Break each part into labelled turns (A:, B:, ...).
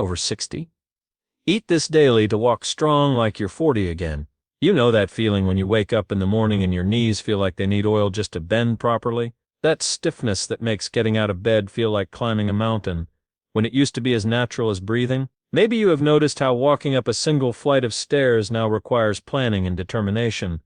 A: over 60? Eat this daily to walk strong like you're 40 again. You know that feeling when you wake up in the morning and your knees feel like they need oil just to bend properly? That stiffness that makes getting out of bed feel like climbing a mountain, when it used to be as natural as breathing? Maybe you have noticed how walking up a single flight of stairs now requires planning and determination,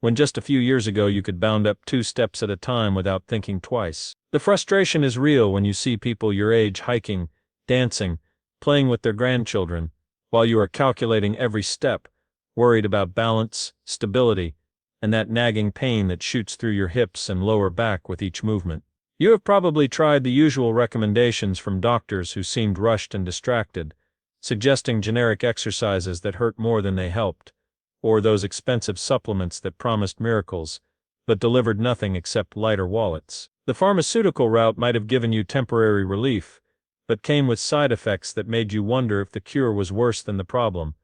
A: when just a few years ago you could bound up 2 steps at a time without thinking twice. The frustration is real when you see people your age hiking, dancing, playing with their grandchildren, while you are calculating every step, worried about balance, stability, and that nagging pain that shoots through your hips and lower back with each movement. You have probably tried the usual recommendations from doctors who seemed rushed and distracted, suggesting generic exercises that hurt more than they helped, or those expensive supplements that promised miracles, but delivered nothing except lighter wallets. The pharmaceutical route might have given you temporary relief, but came with side effects that made you wonder if the cure was worse than the problem,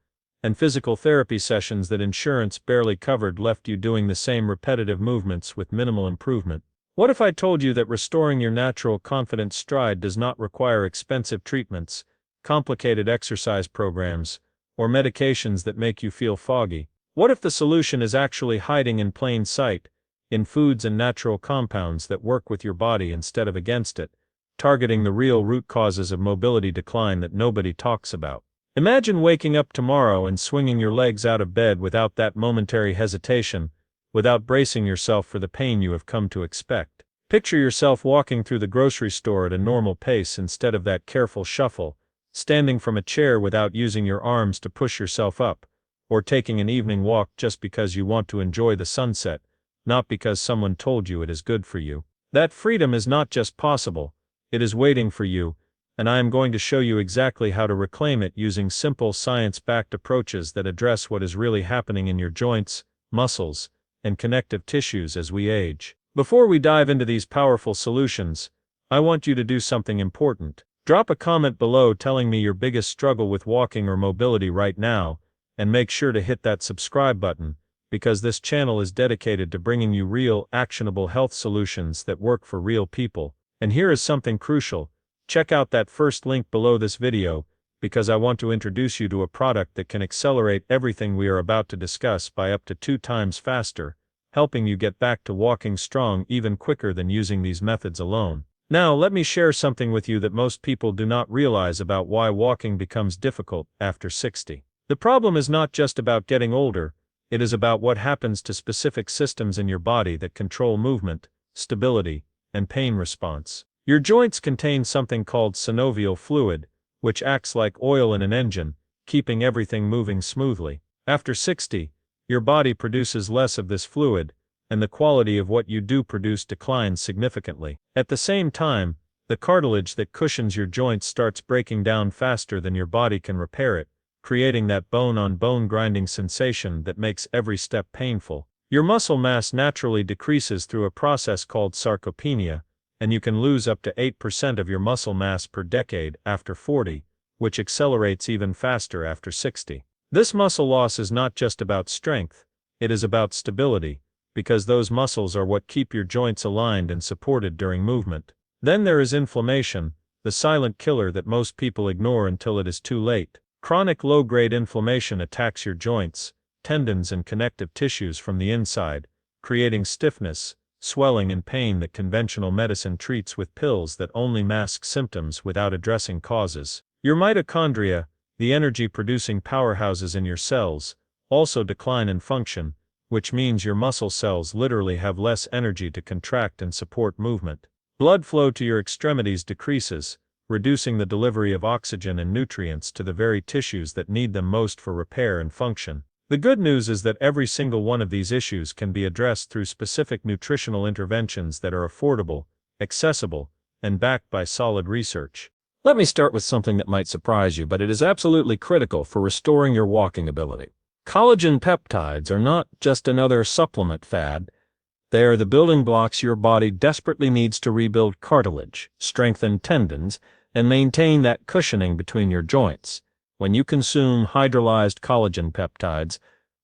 A: and physical therapy sessions that insurance barely covered left you doing the same repetitive movements with minimal improvement. What if I told you that restoring your natural confident stride does not require expensive treatments, complicated exercise programs, or medications that make you feel foggy? What if the solution is actually hiding in plain sight, in foods and natural compounds that work with your body instead of against it, targeting the real root causes of mobility decline that nobody talks about? Imagine waking up tomorrow and swinging your legs out of bed without that momentary hesitation, without bracing yourself for the pain you have come to expect. Picture yourself walking through the grocery store at a normal pace instead of that careful shuffle, standing from a chair without using your arms to push yourself up, or taking an evening walk just because you want to enjoy the sunset, not because someone told you it is good for you. That freedom is not just possible, it is waiting for you, and I am going to show you exactly how to reclaim it using simple science-backed approaches that address what is really happening in your joints, muscles, and connective tissues as we age. Before we dive into these powerful solutions, I want you to do something important. Drop a comment below telling me your biggest struggle with walking or mobility right now, and make sure to hit that subscribe button, because this channel is dedicated to bringing you real, actionable health solutions that work for real people. And here is something crucial. Check out that first link below this video, because I want to introduce you to a product that can accelerate everything we are about to discuss by up to 2 times faster, helping you get back to walking strong even quicker than using these methods alone. Now let me share something with you that most people do not realize about why walking becomes difficult after 60. The problem is not just about getting older, it is about what happens to specific systems in your body that control movement, stability, and pain response. Your joints contain something called synovial fluid, which acts like oil in an engine, keeping everything moving smoothly. After 60, your body produces less of this fluid, and the quality of what you do produce declines significantly. At the same time, the cartilage that cushions your joints starts breaking down faster than your body can repair it, creating that bone-on-bone grinding sensation that makes every step painful. Your muscle mass naturally decreases through a process called sarcopenia, and you can lose up to 8% of your muscle mass per decade after 40, which accelerates even faster after 60. This muscle loss is not just about strength, it is about stability, because those muscles are what keep your joints aligned and supported during movement. Then there is inflammation, the silent killer that most people ignore until it is too late. Chronic low-grade inflammation attacks your joints, tendons and connective tissues from the inside, creating stiffness, swelling and pain that conventional medicine treats with pills that only mask symptoms without addressing causes. Your mitochondria, the energy-producing powerhouses in your cells, also decline in function, which means your muscle cells literally have less energy to contract and support movement. Blood flow to your extremities decreases, reducing the delivery of oxygen and nutrients to the very tissues that need them most for repair and function. The good news is that every single one of these issues can be addressed through specific nutritional interventions that are affordable, accessible, and backed by solid research. Let me start with something that might surprise you, but it is absolutely critical for restoring your walking ability. Collagen peptides are not just another supplement fad. They are the building blocks your body desperately needs to rebuild cartilage, strengthen tendons, and maintain that cushioning between your joints. When you consume hydrolyzed collagen peptides,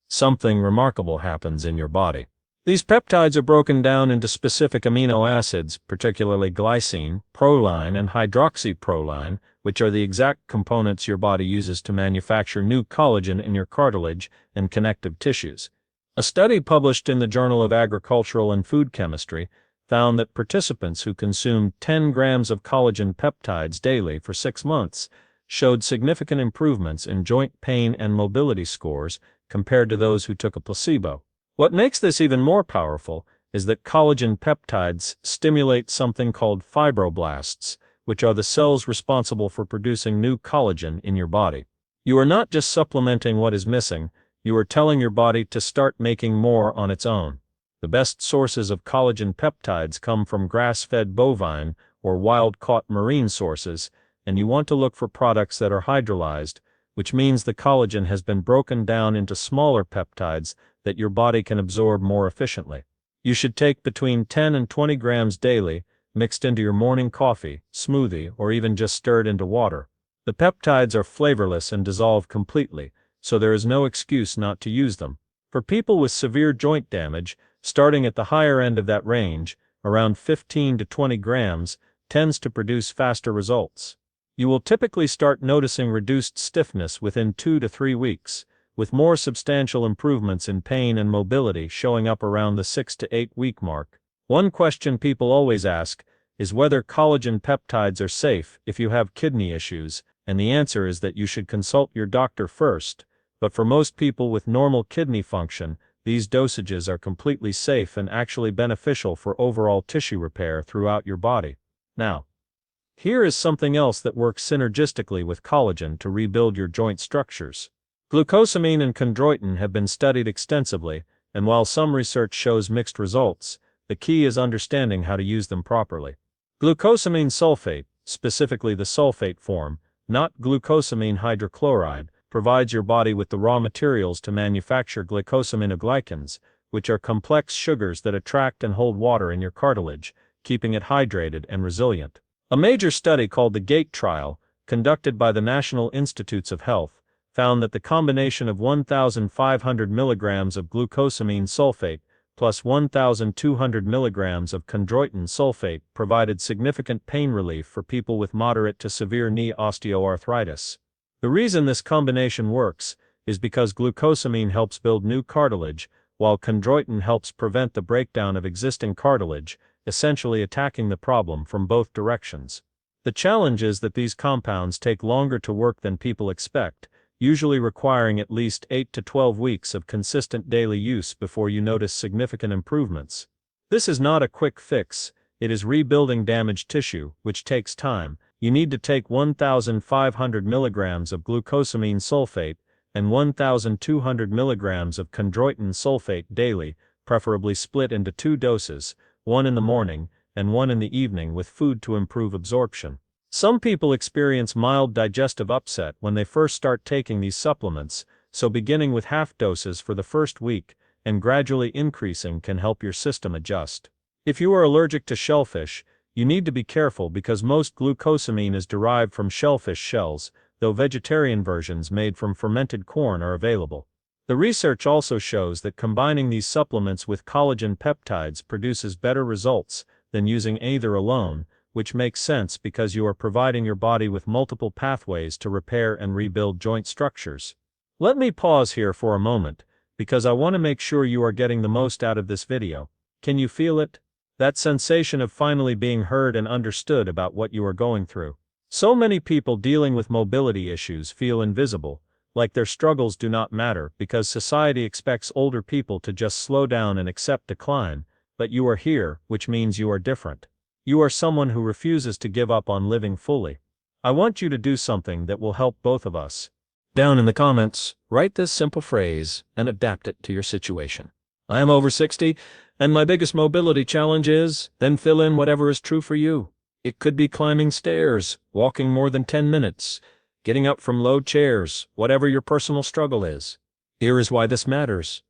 A: something remarkable happens in your body. These peptides are broken down into specific amino acids, particularly glycine, proline, and hydroxyproline, which are the exact components your body uses to manufacture new collagen in your cartilage and connective tissues. A study published in the Journal of Agricultural and Food Chemistry found that participants who consumed 10 grams of collagen peptides daily for 6 months showed significant improvements in joint pain and mobility scores compared to those who took a placebo. What makes this even more powerful is that collagen peptides stimulate something called fibroblasts, which are the cells responsible for producing new collagen in your body. You are not just supplementing what is missing, you are telling your body to start making more on its own. The best sources of collagen peptides come from grass-fed bovine or wild-caught marine sources, and you want to look for products that are hydrolyzed, which means the collagen has been broken down into smaller peptides that your body can absorb more efficiently. You should take between 10 and 20 grams daily, mixed into your morning coffee, smoothie, or even just stirred into water. The peptides are flavorless and dissolve completely, so there is no excuse not to use them. For people with severe joint damage, starting at the higher end of that range, around 15 to 20 grams, tends to produce faster results. You will typically start noticing reduced stiffness within 2 to 3 weeks, with more substantial improvements in pain and mobility showing up around the 6 to 8 week mark. One question people always ask is whether collagen peptides are safe if you have kidney issues, and the answer is that you should consult your doctor first, but for most people with normal kidney function, these dosages are completely safe and actually beneficial for overall tissue repair throughout your body. Now, here is something else that works synergistically with collagen to rebuild your joint structures. Glucosamine and chondroitin have been studied extensively, and while some research shows mixed results, the key is understanding how to use them properly. Glucosamine sulfate, specifically the sulfate form, not glucosamine hydrochloride, provides your body with the raw materials to manufacture glycosaminoglycans, which are complex sugars that attract and hold water in your cartilage, keeping it hydrated and resilient. A major study called the GATE trial, conducted by the National Institutes of Health, found that the combination of 1,500 milligrams of glucosamine sulfate plus 1,200 milligrams of chondroitin sulfate provided significant pain relief for people with moderate to severe knee osteoarthritis. The reason this combination works is because glucosamine helps build new cartilage, while chondroitin helps prevent the breakdown of existing cartilage, essentially attacking the problem from both directions. The challenge is that these compounds take longer to work than people expect, usually requiring at least 8 to 12 weeks of consistent daily use before you notice significant improvements. This is not a quick fix, it is rebuilding damaged tissue, which takes time. You need to take 1,500 milligrams of glucosamine sulfate and 1,200 milligrams of chondroitin sulfate daily, preferably split into 2 doses, one in the morning and one in the evening with food to improve absorption. Some people experience mild digestive upset when they first start taking these supplements, so beginning with half doses for the first week and gradually increasing can help your system adjust. If you are allergic to shellfish, you need to be careful because most glucosamine is derived from shellfish shells, though vegetarian versions made from fermented corn are available. The research also shows that combining these supplements with collagen peptides produces better results than using either alone, which makes sense because you are providing your body with multiple pathways to repair and rebuild joint structures. Let me pause here for a moment, because I want to make sure you are getting the most out of this video. Can you feel it? That sensation of finally being heard and understood about what you are going through. So many people dealing with mobility issues feel invisible, like their struggles do not matter because society expects older people to just slow down and accept decline, but you are here, which means you are different. You are someone who refuses to give up on living fully. I want you to do something that will help both of us. Down in the comments, write this simple phrase and adapt it to your situation. I am over 60, and my biggest mobility challenge is, then fill in whatever is true for you. It could be climbing stairs, walking more than 10 minutes, getting up from low chairs, whatever your personal struggle is. Here is why this matters.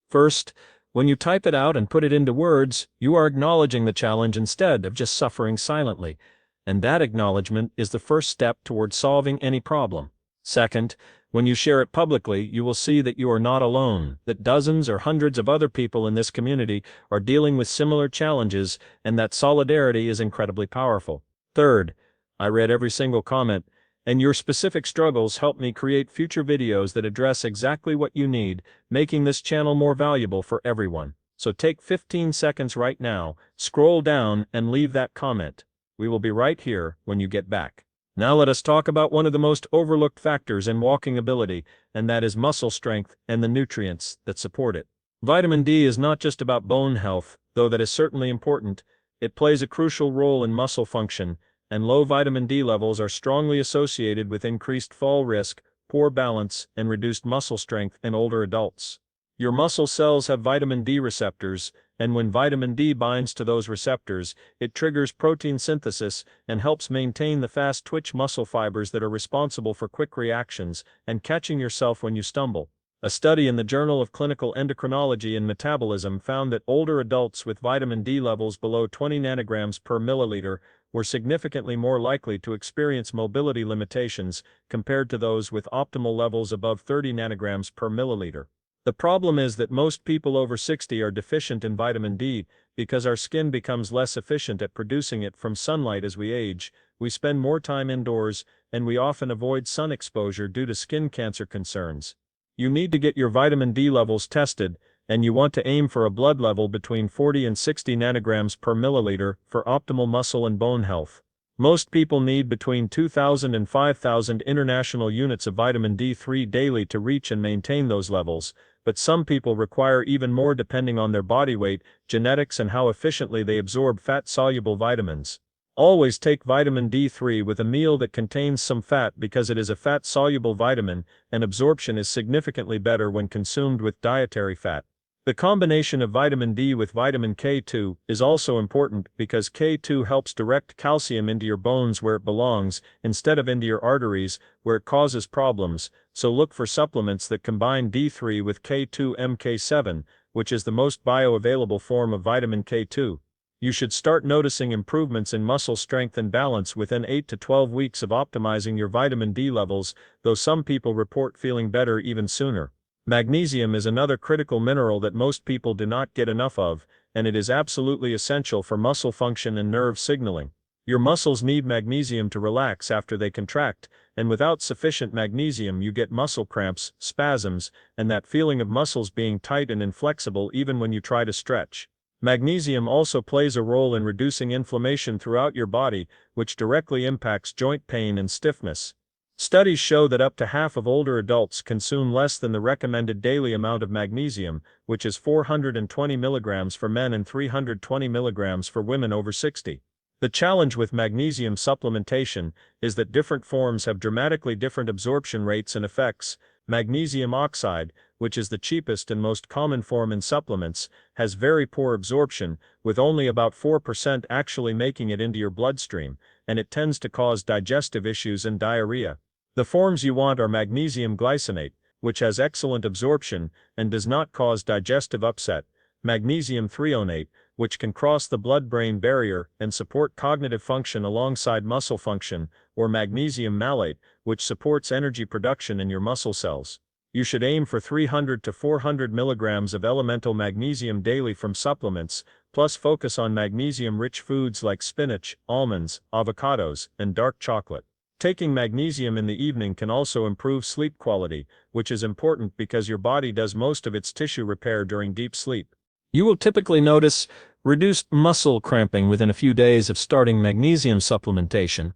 A: First, when you type it out and put it into words, you are acknowledging the challenge instead of just suffering silently, and that acknowledgement is the first step toward solving any problem. Second, when you share it publicly, you will see that you are not alone, that dozens or hundreds of other people in this community are dealing with similar challenges, and that solidarity is incredibly powerful. Third, I read every single comment, And your specific struggles help me create future videos that address exactly what you need, making this channel more valuable for everyone. So take 15 seconds right now, scroll down and leave that comment. We will be right here when you get back. Now let us talk about one of the most overlooked factors in walking ability, and that is muscle strength and the nutrients that support it. Vitamin D is not just about bone health, though that is certainly important. It plays a crucial role in muscle function, and low vitamin D levels are strongly associated with increased fall risk, poor balance, and reduced muscle strength in older adults. Your muscle cells have vitamin D receptors, and when vitamin D binds to those receptors, it triggers protein synthesis and helps maintain the fast twitch muscle fibers that are responsible for quick reactions and catching yourself when you stumble. A study in the Journal of Clinical Endocrinology and Metabolism found that older adults with vitamin D levels below 20 nanograms per milliliter were significantly more likely to experience mobility limitations compared to those with optimal levels above 30 nanograms per milliliter. The problem is that most people over 60 are deficient in vitamin D because our skin becomes less efficient at producing it from sunlight as we age, we spend more time indoors, and we often avoid sun exposure due to skin cancer concerns. You need to get your vitamin D levels tested, and you want to aim for a blood level between 40 and 60 nanograms per milliliter for optimal muscle and bone health. Most people need between 2,000 and 5,000 international units of vitamin D3 daily to reach and maintain those levels, but some people require even more depending on their body weight, genetics, and how efficiently they absorb fat-soluble vitamins. Always take vitamin D3 with a meal that contains some fat because it is a fat-soluble vitamin, and absorption is significantly better when consumed with dietary fat. The combination of vitamin D with vitamin K2 is also important because K2 helps direct calcium into your bones where it belongs, instead of into your arteries, where it causes problems, so look for supplements that combine D3 with K2-MK7, which is the most bioavailable form of vitamin K2. You should start noticing improvements in muscle strength and balance within 8 to 12 weeks of optimizing your vitamin D levels, though some people report feeling better even sooner. Magnesium is another critical mineral that most people do not get enough of, and it is absolutely essential for muscle function and nerve signaling. Your muscles need magnesium to relax after they contract, and without sufficient magnesium you get muscle cramps, spasms, and that feeling of muscles being tight and inflexible even when you try to stretch. Magnesium also plays a role in reducing inflammation throughout your body, which directly impacts joint pain and stiffness. Studies show that up to half of older adults consume less than the recommended daily amount of magnesium, which is 420 milligrams for men and 320 milligrams for women over 60. The challenge with magnesium supplementation is that different forms have dramatically different absorption rates and effects. Magnesium oxide, which is the cheapest and most common form in supplements, has very poor absorption, with only about 4% actually making it into your bloodstream, and it tends to cause digestive issues and diarrhea. The forms you want are magnesium glycinate, which has excellent absorption and does not cause digestive upset, magnesium threonate, which can cross the blood-brain barrier and support cognitive function alongside muscle function, or magnesium malate, which supports energy production in your muscle cells. You should aim for 300 to 400 milligrams of elemental magnesium daily from supplements, plus focus on magnesium-rich foods like spinach, almonds, avocados, and dark chocolate. Taking magnesium in the evening can also improve sleep quality, which is important because your body does most of its tissue repair during deep sleep. You will typically notice reduced muscle cramping within a few days of starting magnesium supplementation,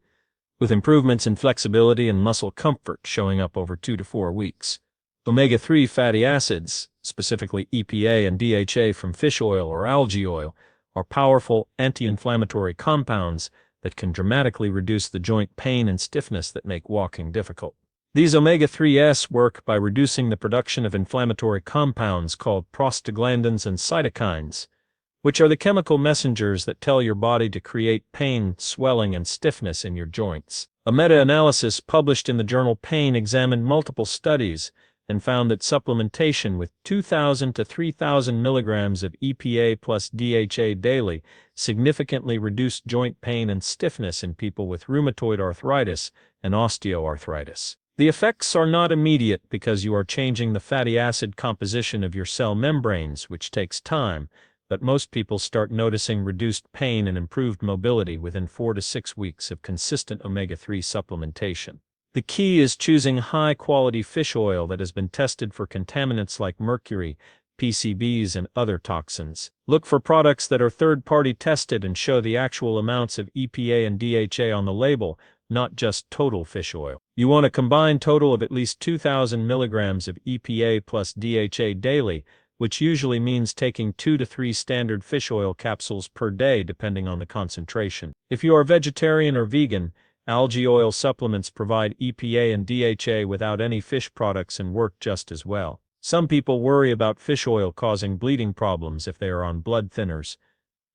A: with improvements in flexibility and muscle comfort showing up over 2 to 4 weeks. Omega-3 fatty acids, specifically EPA and DHA from fish oil or algae oil, are powerful anti-inflammatory compounds that can dramatically reduce the joint pain and stiffness that make walking difficult. These omega-3s work by reducing the production of inflammatory compounds called prostaglandins and cytokines, which are the chemical messengers that tell your body to create pain, swelling, and stiffness in your joints. A meta-analysis published in the journal Pain examined multiple studies and found that supplementation with 2,000 to 3,000 milligrams of EPA plus DHA daily significantly reduced joint pain and stiffness in people with rheumatoid arthritis and osteoarthritis. The effects are not immediate because you are changing the fatty acid composition of your cell membranes, which takes time, but most people start noticing reduced pain and improved mobility within 4 to 6 weeks of consistent omega-3 supplementation. The key is choosing high-quality fish oil that has been tested for contaminants like mercury, PCBs, and other toxins. Look for products that are third-party tested and show the actual amounts of EPA and DHA on the label, not just total fish oil. You want a combined total of at least 2,000 milligrams of EPA plus DHA daily, which usually means taking 2 to 3 standard fish oil capsules per day depending on the concentration. If you are vegetarian or vegan, algae oil supplements provide EPA and DHA without any fish products and work just as well. Some people worry about fish oil causing bleeding problems if they are on blood thinners.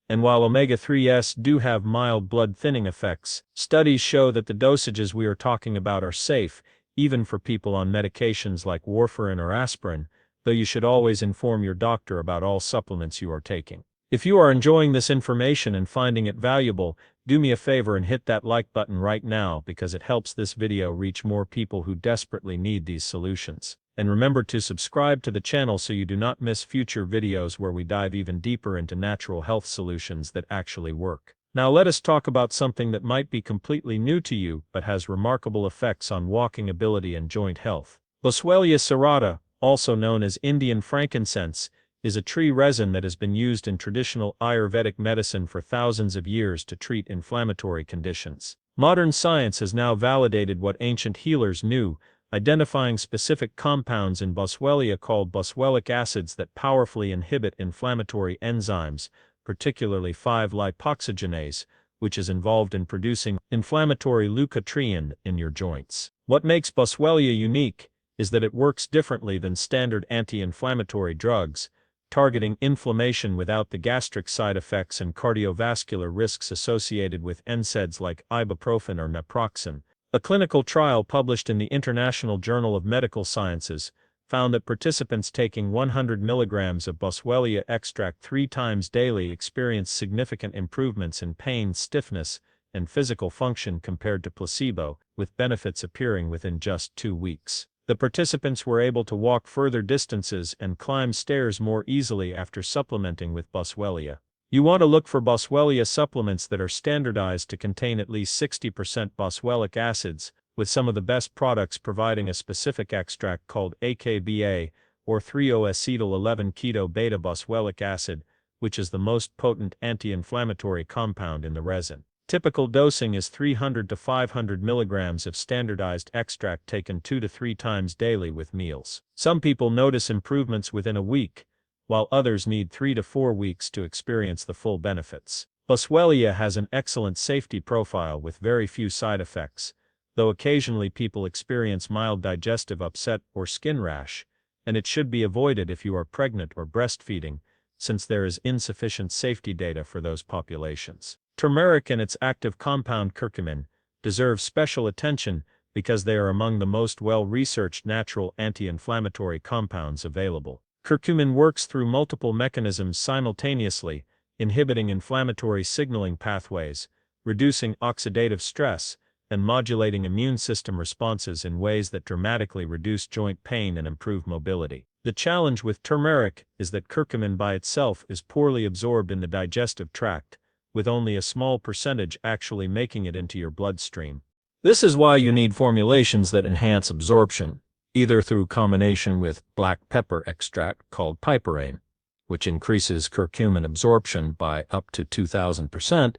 A: And while omega-3s do have mild blood thinning effects, studies show that the dosages we are talking about are safe, even for people on medications like warfarin or aspirin, though you should always inform your doctor about all supplements you are taking. If you are enjoying this information and finding it valuable, do me a favor and hit that like button right now because it helps this video reach more people who desperately need these solutions. And remember to subscribe to the channel so you do not miss future videos where we dive even deeper into natural health solutions that actually work. Now let us talk about something that might be completely new to you but has remarkable effects on walking ability and joint health. Boswellia serrata, also known as Indian frankincense, is a tree resin that has been used in traditional Ayurvedic medicine for thousands of years to treat inflammatory conditions. Modern science has now validated what ancient healers knew, identifying specific compounds in Boswellia called boswellic acids that powerfully inhibit inflammatory enzymes, particularly 5-lipoxygenase, which is involved in producing inflammatory leukotriene in your joints. What makes Boswellia unique is that it works differently than standard anti-inflammatory drugs, targeting inflammation without the gastric side effects and cardiovascular risks associated with NSAIDs like ibuprofen or naproxen. A clinical trial published in the International Journal of Medical Sciences found that participants taking 100 milligrams of Boswellia extract 3 times daily experienced significant improvements in pain, stiffness, and physical function compared to placebo, with benefits appearing within just 2 weeks. The participants were able to walk further distances and climb stairs more easily after supplementing with Boswellia. You want to look for Boswellia supplements that are standardized to contain at least 60% boswellic acids, with some of the best products providing a specific extract called AKBA, or 3-O-acetyl-11-keto-beta-boswellic acid, which is the most potent anti-inflammatory compound in the resin. Typical dosing is 300 to 500 milligrams of standardized extract taken 2 to 3 times daily with meals. Some people notice improvements within a week, while others need 3 to 4 weeks to experience the full benefits. Boswellia has an excellent safety profile with very few side effects, though occasionally people experience mild digestive upset or skin rash, and it should be avoided if you are pregnant or breastfeeding, since there is insufficient safety data for those populations. Turmeric and its active compound curcumin deserve special attention because they are among the most well-researched natural anti-inflammatory compounds available. Curcumin works through multiple mechanisms simultaneously, inhibiting inflammatory signaling pathways, reducing oxidative stress, and modulating immune system responses in ways that dramatically reduce joint pain and improve mobility. The challenge with turmeric is that curcumin by itself is poorly absorbed in the digestive tract, with only a small percentage actually making it into your bloodstream. This is why you need formulations that enhance absorption, either through combination with black pepper extract called piperine, which increases curcumin absorption by up to 2,000%,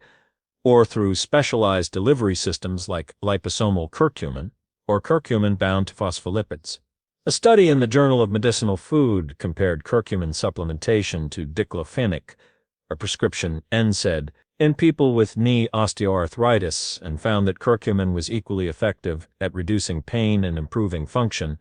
A: or through specialized delivery systems like liposomal curcumin, or curcumin bound to phospholipids. A study in the Journal of Medicinal Food compared curcumin supplementation to diclofenac, a prescription NSAID, in people with knee osteoarthritis and found that curcumin was equally effective at reducing pain and improving function,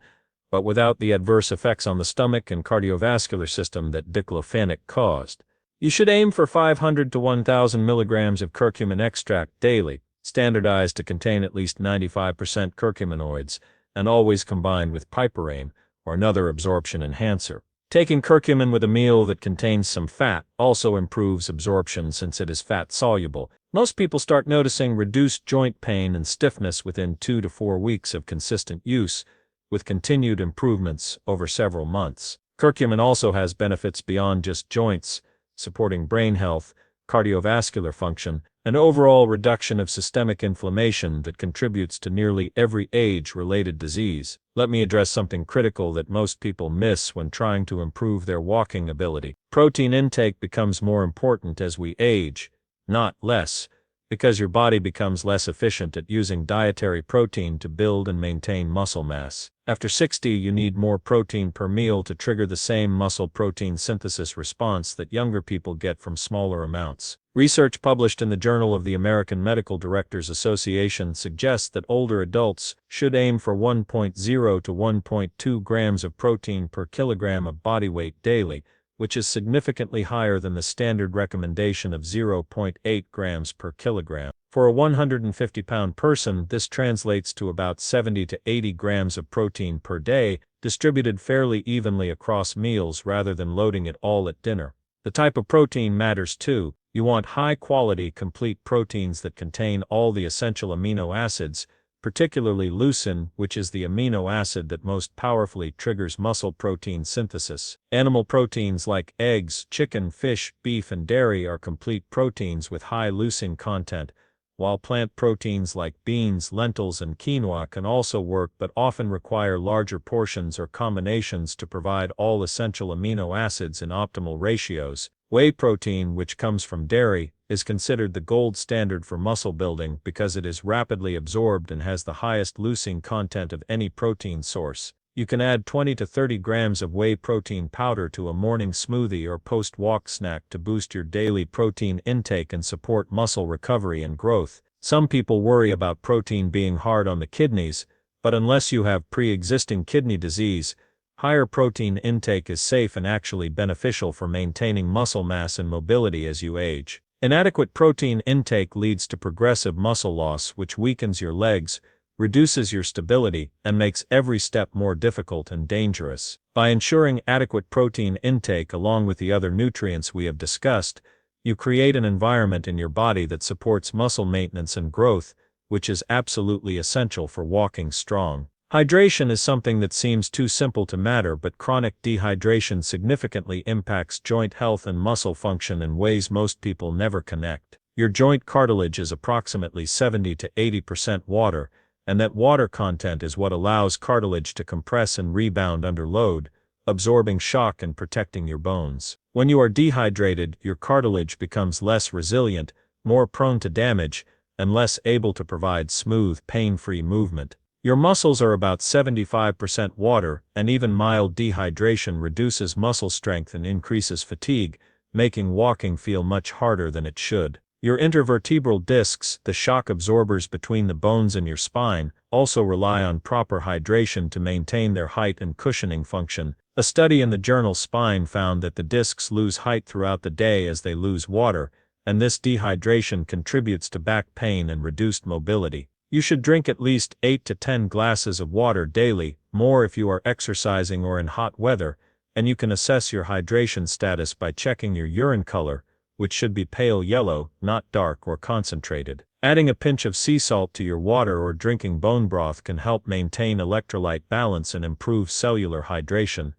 A: but without the adverse effects on the stomach and cardiovascular system that diclofenac caused. You should aim for 500 to 1,000 milligrams of curcumin extract daily, standardized to contain at least 95% curcuminoids, and always combined with piperine or another absorption enhancer. Taking curcumin with a meal that contains some fat also improves absorption since it is fat-soluble. Most people start noticing reduced joint pain and stiffness within 2 to 4 weeks of consistent use, with continued improvements over several months. Curcumin also has benefits beyond just joints, supporting brain health, cardiovascular function, an overall reduction of systemic inflammation that contributes to nearly every age-related disease. Let me address something critical that most people miss when trying to improve their walking ability. Protein intake becomes more important as we age, not less, because your body becomes less efficient at using dietary protein to build and maintain muscle mass. After 60, you need more protein per meal to trigger the same muscle protein synthesis response that younger people get from smaller amounts. Research published in the Journal of the American Medical Directors Association suggests that older adults should aim for 1.0 to 1.2 grams of protein per kilogram of body weight daily, which is significantly higher than the standard recommendation of 0.8 grams per kilogram. For a 150-pound person, this translates to about 70 to 80 grams of protein per day, distributed fairly evenly across meals rather than loading it all at dinner. The type of protein matters too. You want high-quality, complete proteins that contain all the essential amino acids, particularly leucine, which is the amino acid that most powerfully triggers muscle protein synthesis. Animal proteins like eggs, chicken, fish, beef, and dairy are complete proteins with high leucine content, while plant proteins like beans, lentils, and quinoa can also work but often require larger portions or combinations to provide all essential amino acids in optimal ratios. Whey protein, which comes from dairy, is considered the gold standard for muscle building because it is rapidly absorbed and has the highest leucine content of any protein source. You can add 20 to 30 grams of whey protein powder to a morning smoothie or post-walk snack to boost your daily protein intake and support muscle recovery and growth. Some people worry about protein being hard on the kidneys, but unless you have pre-existing kidney disease, higher protein intake is safe and actually beneficial for maintaining muscle mass and mobility as you age. Inadequate protein intake leads to progressive muscle loss, which weakens your legs, reduces your stability, and makes every step more difficult and dangerous. By ensuring adequate protein intake along with the other nutrients we have discussed, you create an environment in your body that supports muscle maintenance and growth, which is absolutely essential for walking strong. Hydration is something that seems too simple to matter, but chronic dehydration significantly impacts joint health and muscle function in ways most people never connect. Your joint cartilage is approximately 70 to 80% water, and that water content is what allows cartilage to compress and rebound under load, absorbing shock and protecting your bones. When you are dehydrated, your cartilage becomes less resilient, more prone to damage, and less able to provide smooth, pain-free movement. Your muscles are about 75% water, and even mild dehydration reduces muscle strength and increases fatigue, making walking feel much harder than it should. Your intervertebral discs, the shock absorbers between the bones in your spine, also rely on proper hydration to maintain their height and cushioning function. A study in the journal Spine found that the discs lose height throughout the day as they lose water, and this dehydration contributes to back pain and reduced mobility. You should drink at least 8 to 10 glasses of water daily, more if you are exercising or in hot weather, and you can assess your hydration status by checking your urine color, which should be pale yellow, not dark or concentrated. Adding a pinch of sea salt to your water or drinking bone broth can help maintain electrolyte balance and improve cellular hydration.